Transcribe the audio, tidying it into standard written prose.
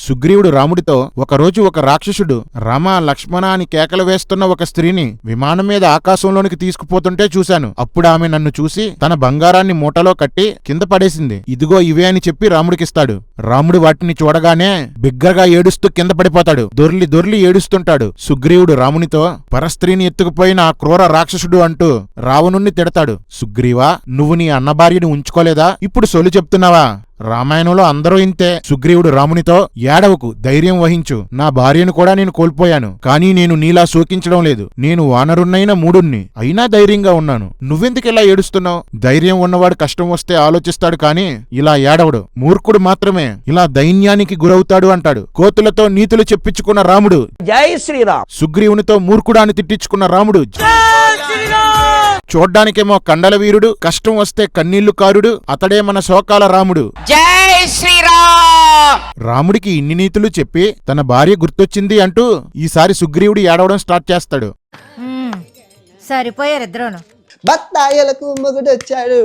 సుగ్రీవుడు రాముడితో, ఒకరోజు ఒక రాక్షసుడు రామ లక్ష్మణ అని కేకలు వేస్తున్న ఒక స్త్రీని విమానం మీద ఆకాశంలోనికి తీసుకుపోతుంటే చూశాను. అప్పుడు ఆమె నన్ను చూసి తన బంగారాన్ని మూటలో కట్టి కింద పడేసింది. ఇదిగో ఇవే అని చెప్పి రాముడికిస్తాడు. రాముడు వాటిని చూడగానే బిగ్గరగా ఏడుస్తూ కింద పడిపోతాడు. దొర్లి దొర్లి ఏడుస్తుంటాడు. సుగ్రీవుడు రామునితో, పరస్త్రీని ఎత్తుకుపోయిన ఆ క్రూర రాక్షసుడు అంటూ రావణుణ్ణి తిడతాడు. సుగ్రీవా, నువ్వు నీ అన్న భార్యని ఉంచుకోలేదా? ఇప్పుడు సొలి చెప్తున్నావా? రామాయణంలో అందరూ ఇంతే. సుగ్రీవుడు రామునితో, ఏడవకు, ధైర్యం వహించు. నా భార్యను కూడా నేను కోల్పోయాను. కానీ నేను నీలా శోకించడం లేదు. నేను వానరున్నైన మూడుణ్ణి, అయినా ధైర్యంగా ఉన్నాను. నువ్వెందుకిలా ఏడుస్తున్నావు? ధైర్యం ఉన్నవాడు కష్టం వస్తే ఆలోచిస్తాడు కానీ ఇలా ఏడవడు. మూర్ఖుడు మాత్రమే ఇలా దైన్యానికి గురవుతాడు అంటాడు. కోతులతో నీతులు చెప్పించుకున్న రాముడు జై శ్రీరామ్. సుగ్రీవునితో మూర్ఖుడాన్ని తిట్టించుకున్న రాముడు చూడ్డానికేమో కండల వీరుడు, కష్టం వస్తే కన్నీళ్లు కారుడు. అతడే మన శోకాల రాముడు. జై శ్రీరామ్. రాముడికి ఇన్ని నీతులు చెప్పి తన భార్య గుర్తొచ్చింది అంటూ ఈసారి సుగ్రీవుడు ఏడవడం స్టార్ట్ చేస్తాడు. సరిపోయారు ఇద్దరును. భక్తాయలకు మొగుడొచ్చాడు.